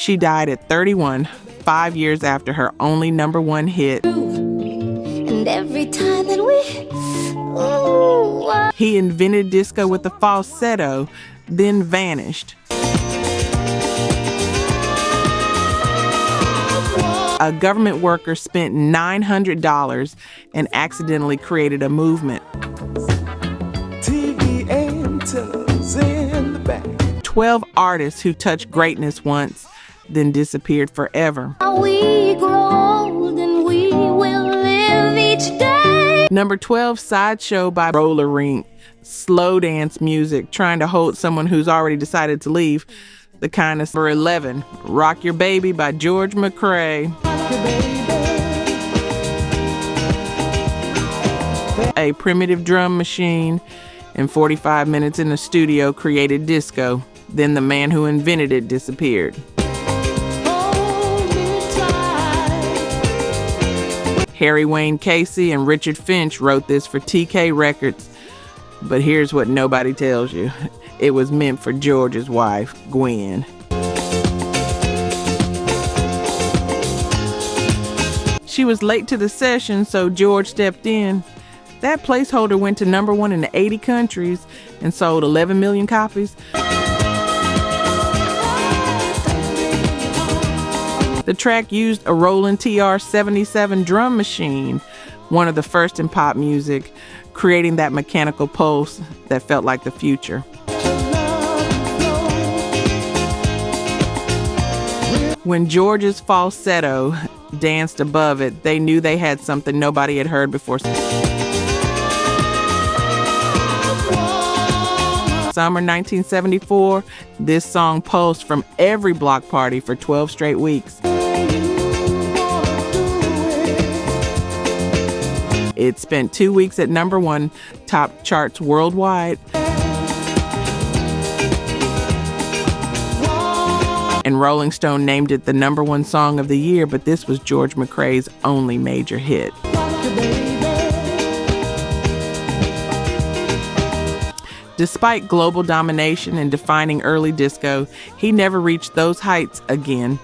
She died at 31, 5 years after her only #1 hit. And every time that He invented disco with the falsetto, then vanished. A government worker spent $900 and accidentally created a movement. TV antennas in the back. 12 artists who touched greatness once, then disappeared forever. we grow old and we will live each day. Number 12, Sideshow by Roller Rink. Slow dance music, trying to hold someone who's already decided to leave. The kind of. Number 11, Rock Your Baby by George McCrae. A primitive drum machine and 45 minutes in the studio created disco. Then the man who invented it disappeared. Harry Wayne Casey and Richard Finch wrote this for TK Records. But here's what nobody tells you. It was meant for George's wife, Gwen. She was late to the session, so George stepped in. That placeholder went to #1 in 80 countries and sold 11 million copies. The track used a Roland TR-77 drum machine, one of the first in pop music, creating that mechanical pulse that felt like the future. When George's falsetto danced above it, they knew they had something nobody had heard before. Summer 1974, this song pulsed from every block party for 12 straight weeks. It spent 2 weeks at #1 top charts worldwide. And Rolling Stone named it the #1 song of the year, but this was George McCrae's only major hit. Despite global domination and defining early disco, he never reached those heights again.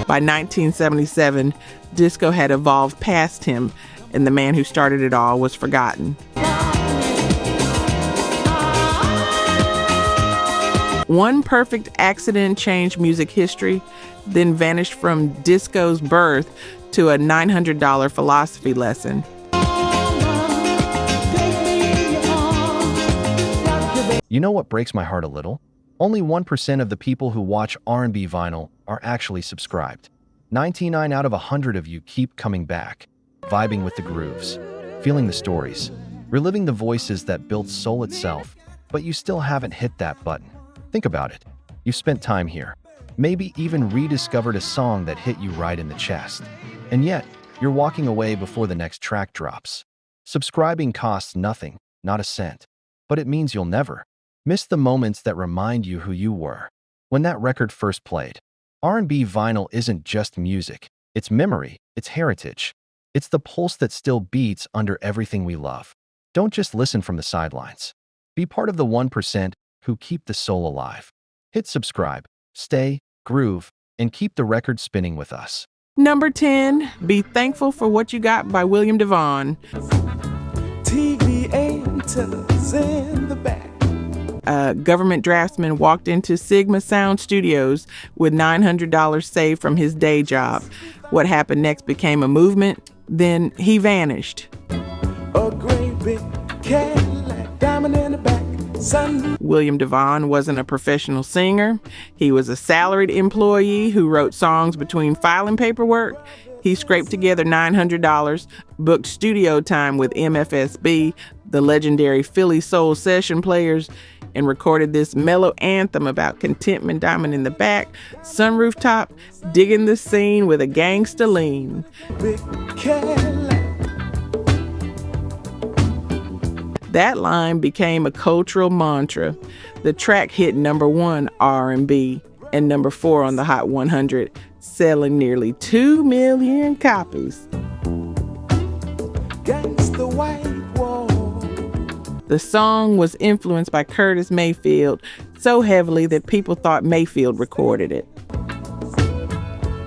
By 1977, disco had evolved past him, and the man who started it all was forgotten. One perfect accident changed music history, then vanished from disco's birth to a $900 philosophy lesson. You know what breaks my heart a little? Only 1% of the people who watch R&B vinyl are actually subscribed. 99 out of 100 of you keep coming back, vibing with the grooves, feeling the stories, reliving the voices that built soul itself, but you still haven't hit that button. Think about it. You've spent time here, maybe even rediscovered a song that hit you right in the chest, and yet you're walking away before the next track drops. Subscribing costs nothing, not a cent, but it means you'll never miss the moments that remind you who you were when that record first played. R&B vinyl isn't just music. It's memory, it's heritage. It's the pulse that still beats under everything we love. Don't just listen from the sidelines. Be part of the 1% who keep the soul alive. Hit subscribe, stay, groove, and keep the record spinning with us. Number 10, Be Thankful for What You Got by William DeVaughn. TV antennas in the back. A government draftsman walked into Sigma Sound Studios with $900 saved from his day job. What happened next became a movement, then he vanished. A great big Cadillac, diamond in the back. William DeVaughn wasn't a professional singer. He was a salaried employee who wrote songs between filing paperwork. He scraped together $900, booked studio time with MFSB, the legendary Philly soul session players, and recorded this mellow anthem about contentment, diamond in the back, sunroof top, digging the scene with a gangsta lean. Big Cadillac. That line became a cultural mantra. The track hit #1 R&B and #4 on the Hot 100, selling nearly 2 million copies. Against the white wall. The song was influenced by Curtis Mayfield so heavily that people thought Mayfield recorded it.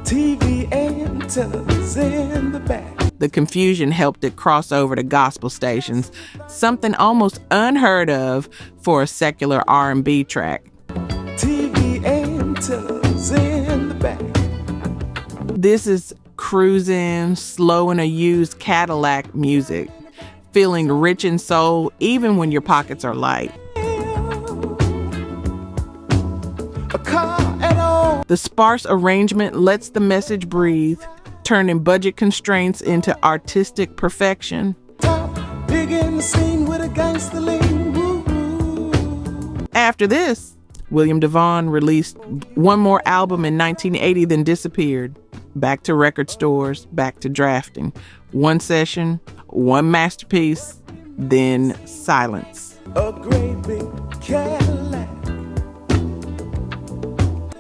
TV antennas in the back. The confusion helped it cross over to gospel stations, something almost unheard of for a secular R&B track. TV antennas in the back. This is cruising, slow in a used Cadillac music, feeling rich in soul even when your pockets are light. A car at all. The sparse arrangement lets the message breathe, turning budget constraints into artistic perfection. Top, big in the scene with a gangster lean. Woo-hoo. After this, William DeVaughn released one more album in 1980, then disappeared. Back to record stores, back to drafting. One session, one masterpiece, then silence. A great big Cadillac.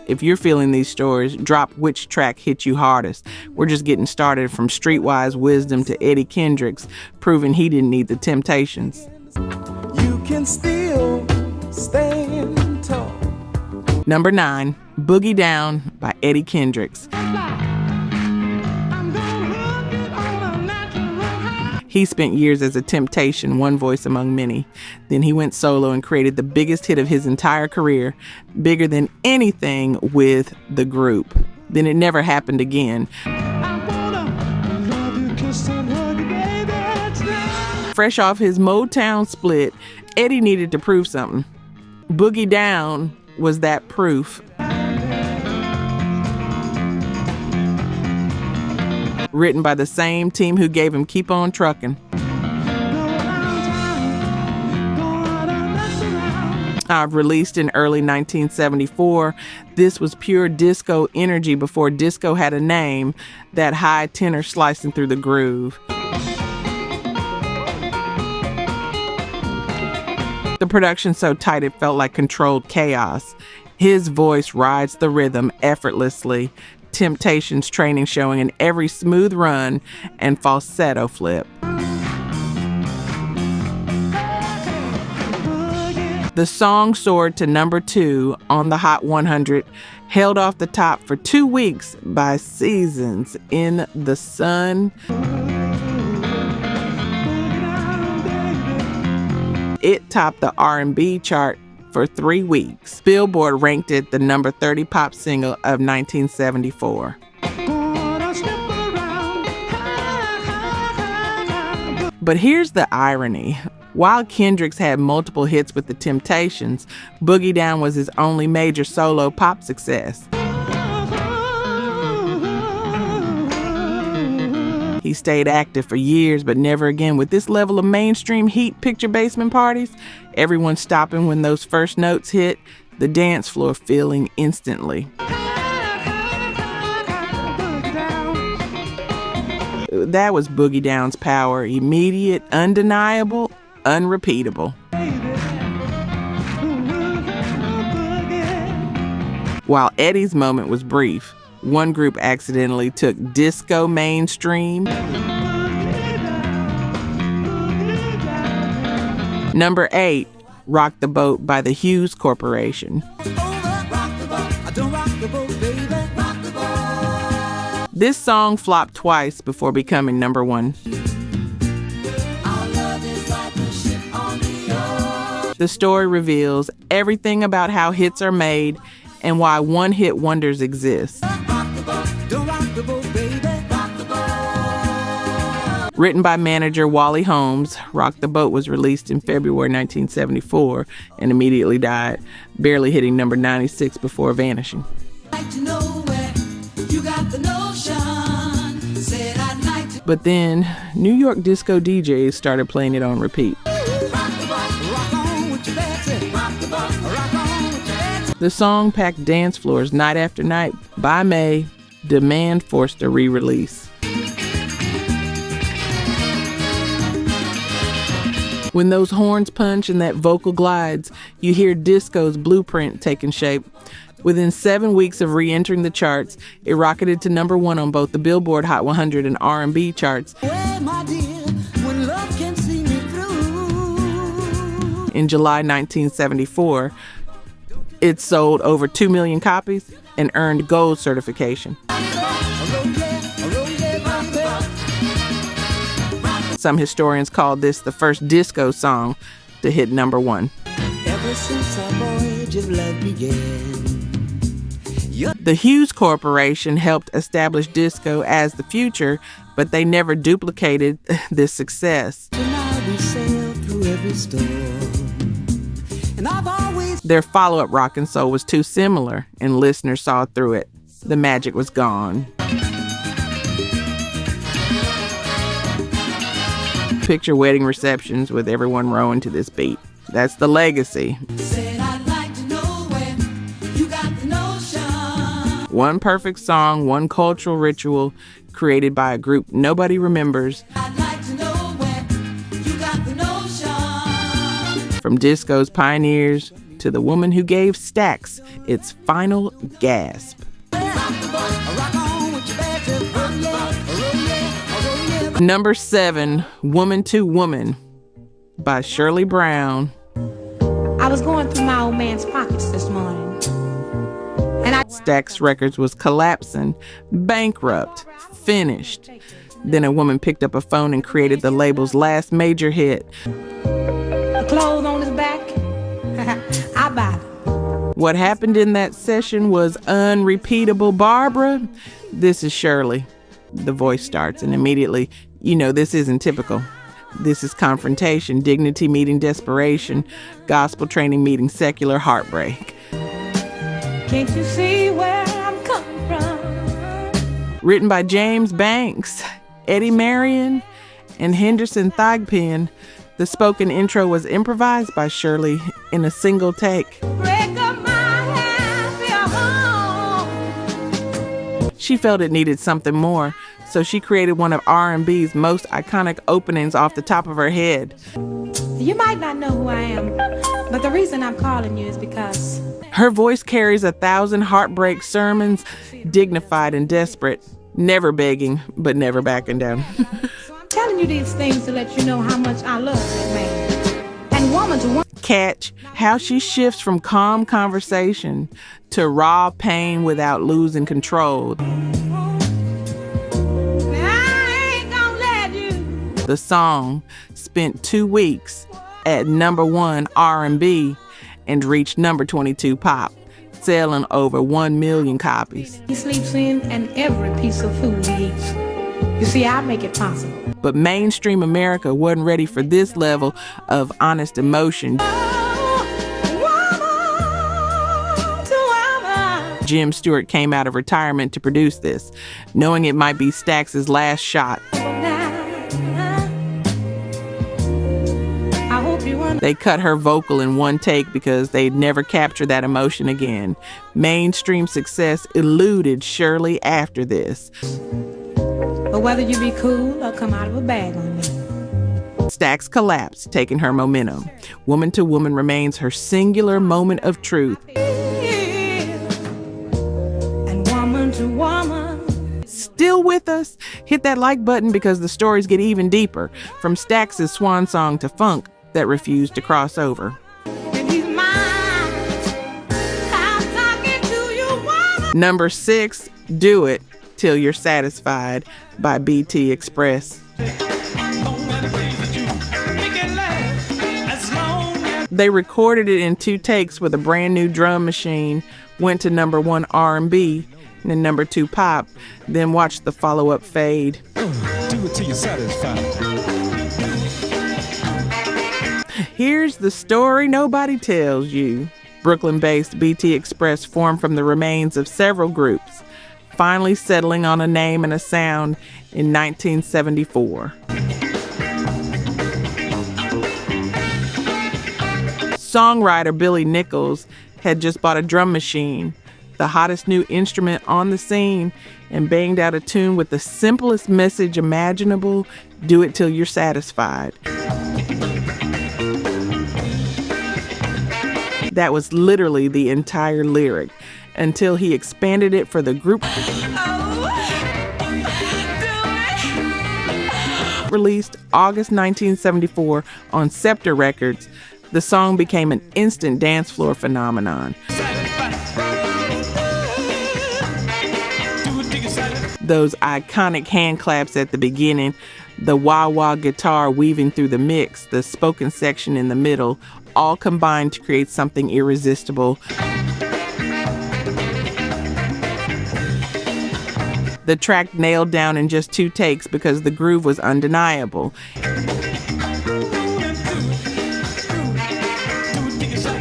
If you're feeling these stories, drop which track hit you hardest. We're just getting started from streetwise wisdom to Eddie Kendricks, proving he didn't need the Temptations. You can still stand tall. Number 9, Boogie Down by Eddie Kendricks. He spent years as a Temptation, one voice among many. Then he went solo and created the biggest hit of his entire career, bigger than anything with the group. Then it never happened again. Fresh off his Motown split, Eddie needed to prove something. Boogie Down was that proof. Written by the same team who gave him Keep On Truckin'. Released in early 1974, this was pure disco energy before disco had a name, that high tenor slicing through the groove. The production so tight it felt like controlled chaos. His voice rides the rhythm effortlessly, Temptations training showing in every smooth run and falsetto flip. The song soared to number 2 on the Hot 100, held off the top for 2 weeks by Seasons in the Sun. It topped the R&B chart for 3 weeks. Billboard ranked it the number 30 pop single of 1974. But here's the irony. While Kendricks had multiple hits with the Temptations, Boogie Down was his only major solo pop success. He stayed active for years, but never again. With this level of mainstream heat picture basement parties, everyone stopping when those first notes hit, the dance floor filling instantly. That was Boogie Down's power. Immediate, undeniable, unrepeatable. While Eddie's moment was brief, one group accidentally took disco mainstream. Number 8, Rock the Boat by the Hues Corporation. This song flopped twice before becoming number 1. The story reveals everything about how hits are made and why one-hit wonders exist. Written by manager Wally Holmes, Rock the Boat was released in February 1974 and immediately died, barely hitting number 96 before vanishing. But then, New York disco DJs started playing it on repeat. The song packed dance floors night after night. By May, demand forced a re-release. When those horns punch and that vocal glides, you hear disco's blueprint taking shape. Within 7 weeks of re-entering the charts, it rocketed to number 1 on both the Billboard Hot 100 and R&B charts. In July 1974, it sold over 2 million copies and earned gold certification. Some historians called this the first disco song to hit number one. Ever since our voyage of love began. The Hues Corporation helped establish disco as the future, but they never duplicated this success. Now we sail through every storm. And I've always Their follow-up, Rock and Soul, was too similar, and listeners saw through it. The magic was gone. Picture wedding receptions with everyone rowing to this beat. That's the legacy. One perfect song, one cultural ritual created by a group nobody remembers. From disco's pioneers to the woman who gave Stax its final gasp. Number 7, Woman to Woman by Shirley Brown. I was going through my old man's pockets this morning. And Stax Records was collapsing, bankrupt, finished. Then a woman picked up a phone and created the label's last major hit. The clothes on his back, I buy them. What happened in that session was unrepeatable. Barbara, this is Shirley. The voice starts, and immediately, you know, this isn't typical. This is confrontation, dignity meeting desperation, gospel training meeting secular heartbreak. Can't you see where I'm coming from? Written by James Banks, Eddie Marion, and Henderson Thigpen, the spoken intro was improvised by Shirley in a single take. Break up my happy home. She felt it needed something more, so she created one of R&B's most iconic openings off the top of her head. You might not know who I am, but the reason I'm calling you is because Her voice carries 1,000 heartbreak sermons, dignified and desperate, never begging, but never backing down. I'm telling you these things to let you know how much I love that man. And woman to woman. Catch how she shifts from calm conversation to raw pain without losing control. The song spent 2 weeks at number 1 R&B and reached number 22 pop, selling over 1 million copies. He sleeps in and every piece of food he eats. You see, I make it possible. But mainstream America wasn't ready for this level of honest emotion. Jim Stewart came out of retirement to produce this, knowing it might be Stax's last shot. They cut her vocal in one take because they'd never capture that emotion again. Mainstream success eluded Shirley after this. But whether you be cool or come out of a bag on me. Stax collapsed, taking her momentum. Woman to Woman remains her singular moment of truth. And woman to woman. Still with us? Hit that like button because the stories get even deeper. From Stax's swan song to funk that refused to cross over. And he's mine. I'm talking to you, woman. Number 6, Do It Till You're Satisfied by BT Express. They recorded it in 2 takes with a brand new drum machine, went to number 1 R&B and then number 2 pop, then watched the follow-up fade. do it till you're satisfied. Here's the story nobody tells you. Brooklyn-based BT Express formed from the remains of several groups, finally settling on a name and a sound in 1974. Songwriter Billy Nichols had just bought a drum machine, the hottest new instrument on the scene, and banged out a tune with the simplest message imaginable: do it till you're satisfied. That was literally the entire lyric, until he expanded it for the group. Released August 1974 on Scepter Records, The song became an instant dance floor phenomenon. Those iconic hand claps at the beginning, the wah-wah guitar weaving through the mix, the spoken section in the middle, all combined to create something irresistible. The track nailed down in just 2 takes because the groove was undeniable.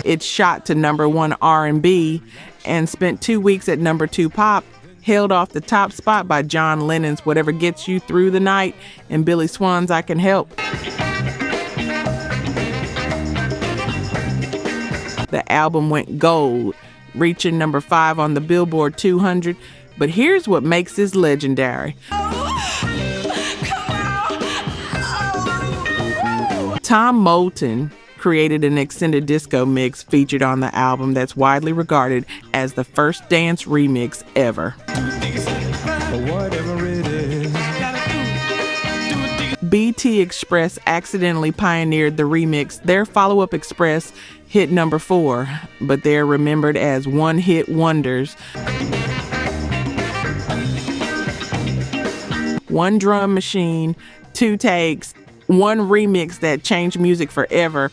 It shot to #1 R&B and spent 2 weeks at #2 pop, held off the top spot by John Lennon's Whatever Gets You Through the Night and Billy Swan's I Can Help. The album went gold, reaching #5 on the Billboard 200, but here's what makes this legendary. Tom Moulton created an extended disco mix featured on the album that's widely regarded as the first dance remix ever. BT Express accidentally pioneered the remix. Their follow-up Express hit #4, but they're remembered as one-hit wonders. One drum machine, 2 takes, one remix that changed music forever.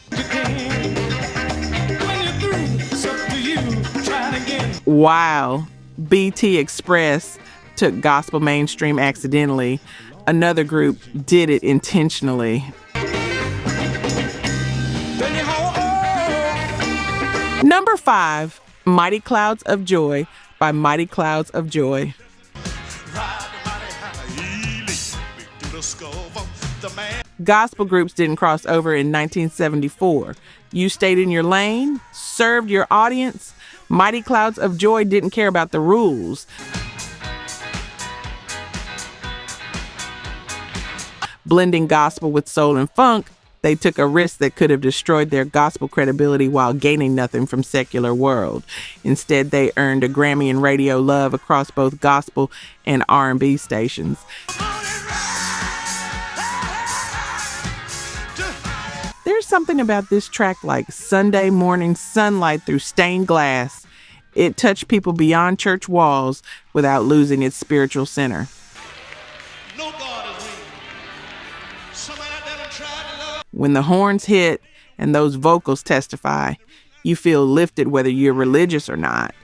Wow, BT Express took gospel mainstream accidentally. Another group did it intentionally. #5, Mighty Clouds of Joy by Mighty Clouds of Joy. Gospel groups didn't cross over in 1974. You stayed in your lane, served your audience. Mighty Clouds of Joy didn't care about the rules. Blending gospel with soul and funk, they took a risk that could have destroyed their gospel credibility while gaining nothing from secular world. Instead, they earned a Grammy and radio love across both gospel and R&B stations. There's something about this track like Sunday morning sunlight through stained glass. It touched people beyond church walls without losing its spiritual center. When the horns hit and those vocals testify, you feel lifted whether you're religious or not.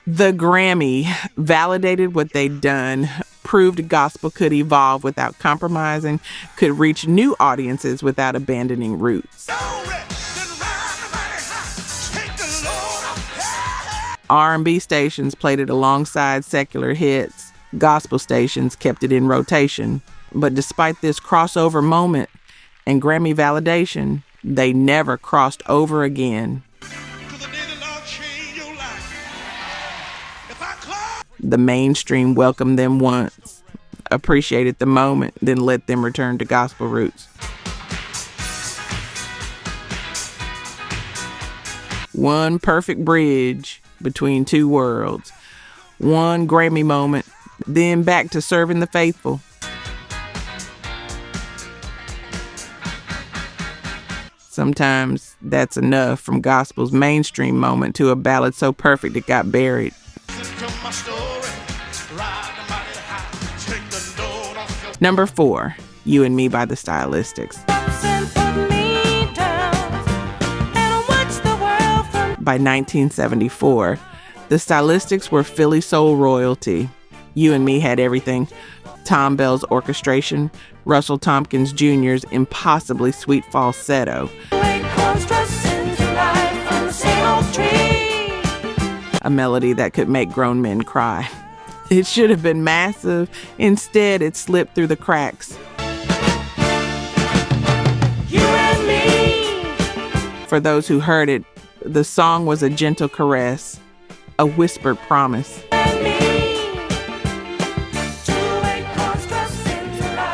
The Grammy validated what they'd done, proved gospel could evolve without compromising, could reach new audiences without abandoning roots. R&B stations played it alongside secular hits. Gospel stations kept it in rotation. But despite this crossover moment and Grammy validation, they never crossed over again. The mainstream welcomed them once, appreciated the moment, then let them return to gospel roots. One perfect bridge between two worlds. One Grammy moment, then back to serving the faithful. Sometimes that's enough, from gospel's mainstream moment to a ballad so perfect it got buried. Number 4, You and Me by the Stylistics. By 1974, the Stylistics were Philly soul royalty. You and Me had everything. Tom Bell's orchestration, Russell Tompkins Jr.'s impossibly sweet falsetto. A melody that could make grown men cry. It should have been massive. Instead, it slipped through the cracks. You and me. For those who heard it, the song was a gentle caress, a whispered promise.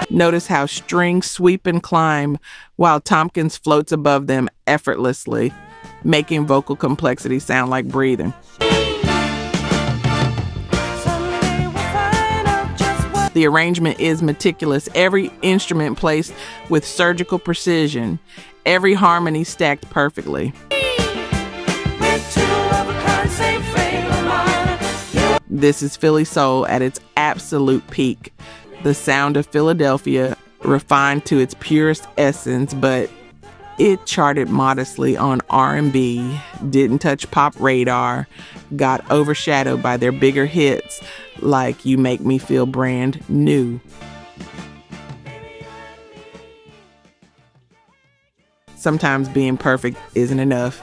Notice how strings sweep and climb while Tompkins floats above them effortlessly, making vocal complexity sound like breathing. The arrangement is meticulous, every instrument placed with surgical precision, every harmony stacked perfectly. This is Philly soul at its absolute peak. The sound of Philadelphia, refined to its purest essence, but it charted modestly on R&B, didn't touch pop radar, got overshadowed by their bigger hits like You Make Me Feel Brand New. Sometimes being perfect isn't enough.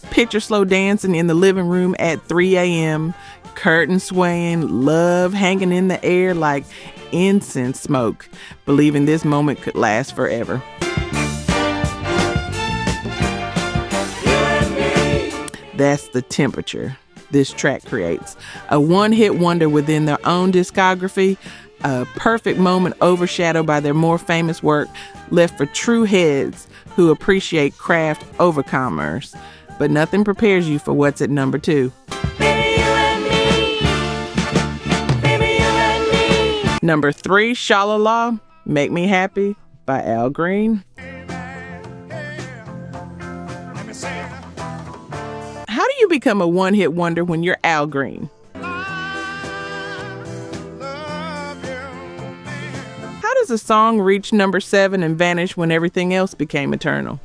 Picture slow dancing in the living room at 3 a.m., curtain swaying, love hanging in the air like incense smoke, believing this moment could last forever. That's the temperature this track creates. A one-hit wonder within their own discography, a perfect moment overshadowed by their more famous work, left for true heads who appreciate craft over commerce. But nothing prepares you for what's at number 2. Number 3, Sha-La-La, Make Me Happy by Al Green. How do you become a one-hit wonder when you're Al Green? How does a song reach number 7 and vanish when everything else became eternal?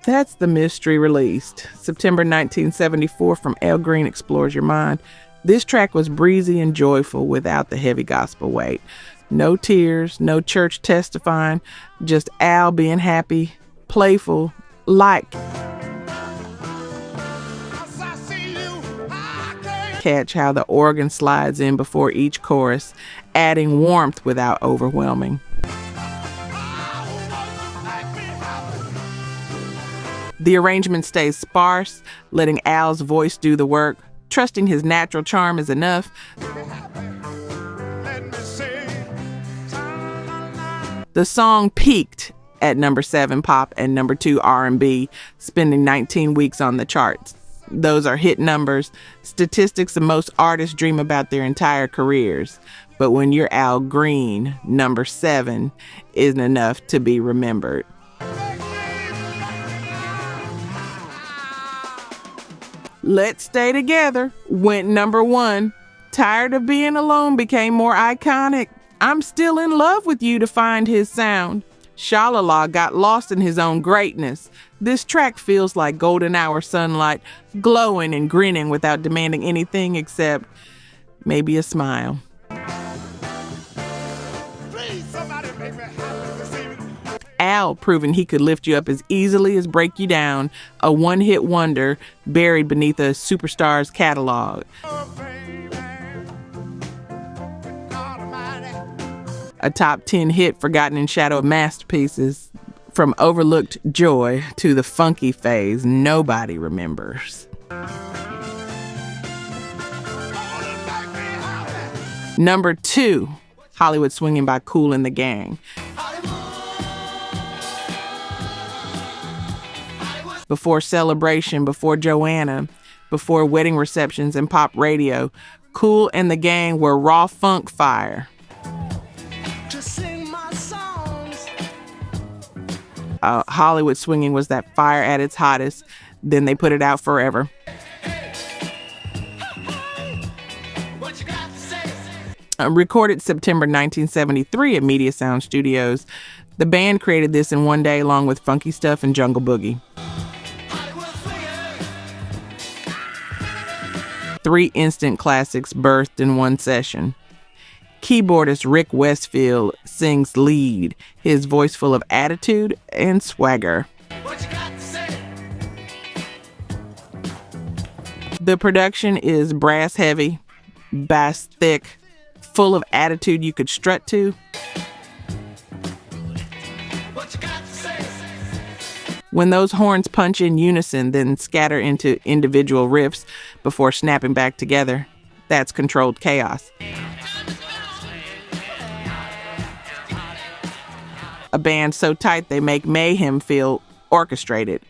That's the mystery released. September 1974 from Al Green Explores Your Mind. This track was breezy and joyful without the heavy gospel weight. No tears, no church testifying, just Al being happy, playful, like. Catch how the organ slides in before each chorus, adding warmth without overwhelming. The arrangement stays sparse, letting Al's voice do the work. Trusting his natural charm is enough. The song peaked at number 7 pop and number 2 R&B, spending 19 weeks on the charts. Those are hit numbers, statistics that most artists dream about their entire careers. But when you're Al Green, number 7 isn't enough to be remembered. Let's Stay Together went number 1. Tired of Being Alone became more iconic. I'm Still in Love with You defined his sound. Sha-La-La got lost in his own greatness. This track feels like golden hour sunlight, glowing and grinning without demanding anything except maybe a smile. Al proving he could lift you up as easily as break you down, a one-hit wonder buried beneath a superstar's catalog. A top 10 hit forgotten in shadow of masterpieces. From overlooked joy to the funky phase nobody remembers. Number 2, Hollywood Swinging by Kool and the Gang. Before Celebration, before Joanna, before wedding receptions and pop radio, Kool and the Gang were raw funk fire. Hollywood Swinging was that fire at its hottest. Then they put it out forever. Recorded September 1973 at Media Sound Studios. The band created this in one day along with Funky Stuff and Jungle Boogie. 3 instant classics birthed in one session. Keyboardist Rick Westfield sings lead, his voice full of attitude and swagger. The production is brass heavy, bass thick, full of attitude you could strut to. When those horns punch in unison, then scatter into individual riffs before snapping back together, that's controlled chaos. A band so tight they make mayhem feel orchestrated.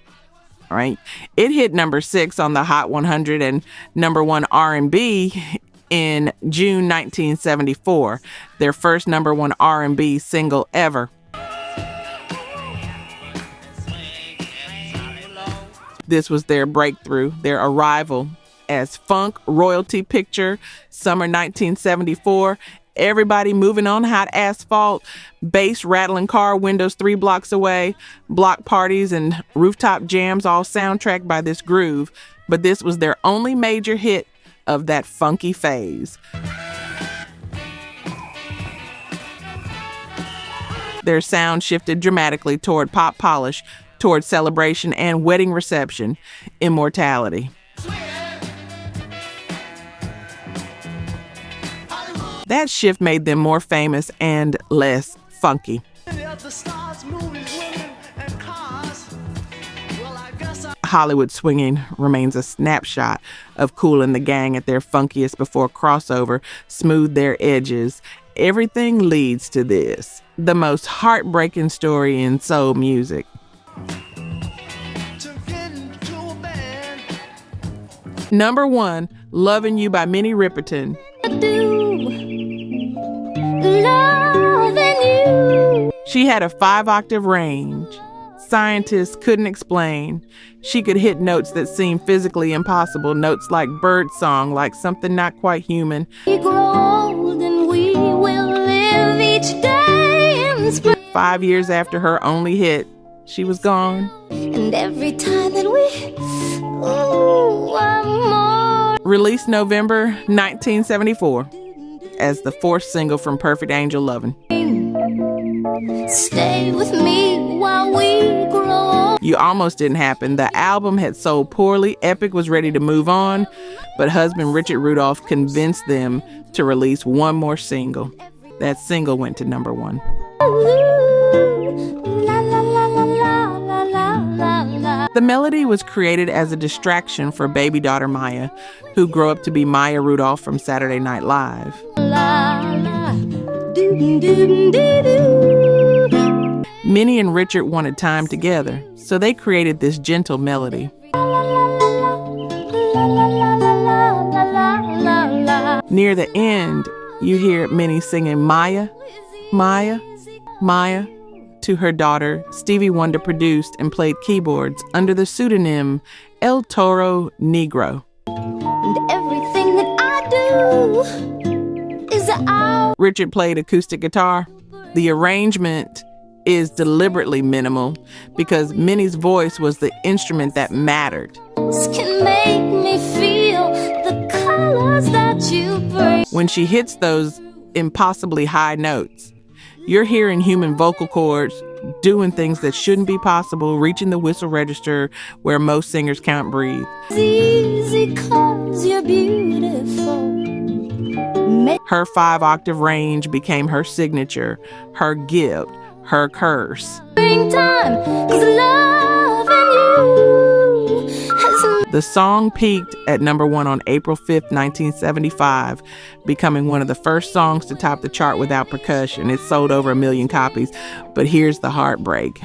right? It hit number 6 on the Hot 100 and number 1 R&B in June 1974, their first number 1 R&B single ever. This was their breakthrough, their arrival as funk royalty picture, summer 1974. Everybody moving on hot asphalt, bass rattling car windows 3 blocks away, block parties and rooftop jams all soundtracked by this groove. But this was their only major hit of that funky phase. Their sound shifted dramatically toward pop polish, toward celebration and wedding reception, immortality. That shift made them more famous and less funky. Hollywood Swinging remains a snapshot of Kool and the gang at their funkiest before crossover smoothed their edges. Everything leads to this, the most heartbreaking story in soul music. Number 1, Loving You by Minnie Riperton. She had a 5-octave range. Scientists couldn't explain. She could hit notes that seemed physically impossible, notes like birdsong, like something not quite human. We grow old and we will live each day in spring. 5 years after her only hit, she was gone. And every time that released November 1974 as the 4th single from Perfect Angel Lovin'. Stay with me while we grow. You Almost Didn't Happen. The album had sold poorly. Epic was ready to move on, but husband Richard Rudolph convinced them to release one more single. That single went to number 1. The melody was created as a distraction for baby daughter Maya, who grew up to be Maya Rudolph from Saturday Night Live. Minnie and Richard wanted time together, so they created this gentle melody. Near the end, you hear Minnie singing Maya, Maya, Maya to her daughter. Stevie Wonder produced and played keyboards under the pseudonym El Toro Negro. And everything that I do is out. Richard played acoustic guitar. The arrangement is deliberately minimal because Minnie's voice was the instrument that mattered. Can make me feel the colors that you bring. When she hits those impossibly high notes, you're hearing human vocal cords doing things that shouldn't be possible, reaching the whistle register where most singers can't breathe. It's easy 'cause you're beautiful. Her 5-octave range became her signature, her gift, her curse. Springtime, 'cause loving you has... The song peaked at number 1 on April 5th, 1975, becoming one of the first songs to top the chart without percussion. It sold over 1 million copies, but here's the heartbreak.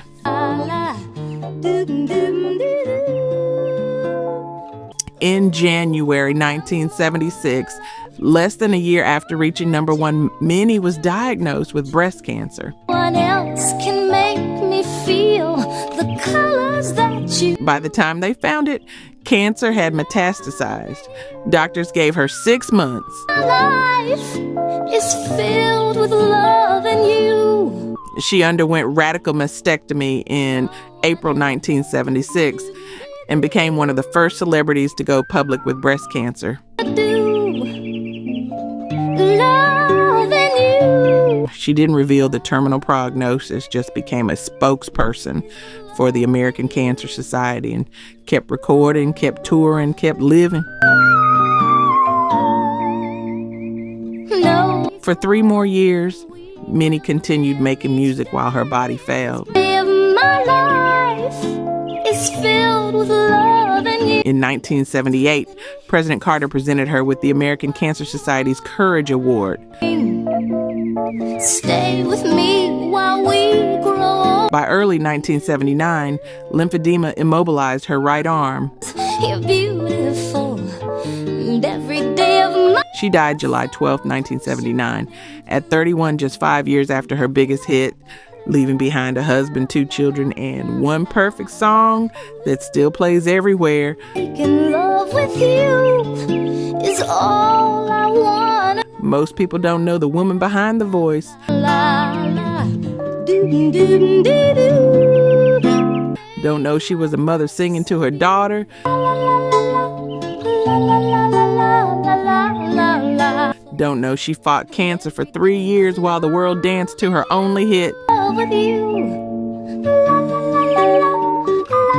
In January 1976, less than a year after reaching number 1, Minnie was diagnosed with breast cancer. One else can make me feel the colors that you... By the time they found it, cancer had metastasized. Doctors gave her 6 months. Life is filled with love and you. She underwent radical mastectomy in April 1976 and became one of the first celebrities to go public with breast cancer. She didn't reveal the terminal prognosis, just became a spokesperson for the American Cancer Society and kept recording, kept touring, kept living. No. For 3 more years, Minnie continued making music while her body failed. My life is filled with love and you. In 1978, President Carter presented her with the American Cancer Society's Courage Award. Stay with me while we grow. By early 1979, lymphedema immobilized her right arm. You're beautiful, and every day of my She died July 12, 1979, at 31, just 5 years after her biggest hit, leaving behind a husband, 2 children, and one perfect song that still plays everywhere. making love with you is all I want. Most people don't know the woman behind the voice. La la, doo doo doo doo. Don't know she was a mother singing to her daughter. La la la la la la. Don't know she fought cancer for 3 years while the world danced to her only hit. Love with you. La la la la la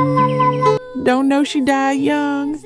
la la. Don't know she died young.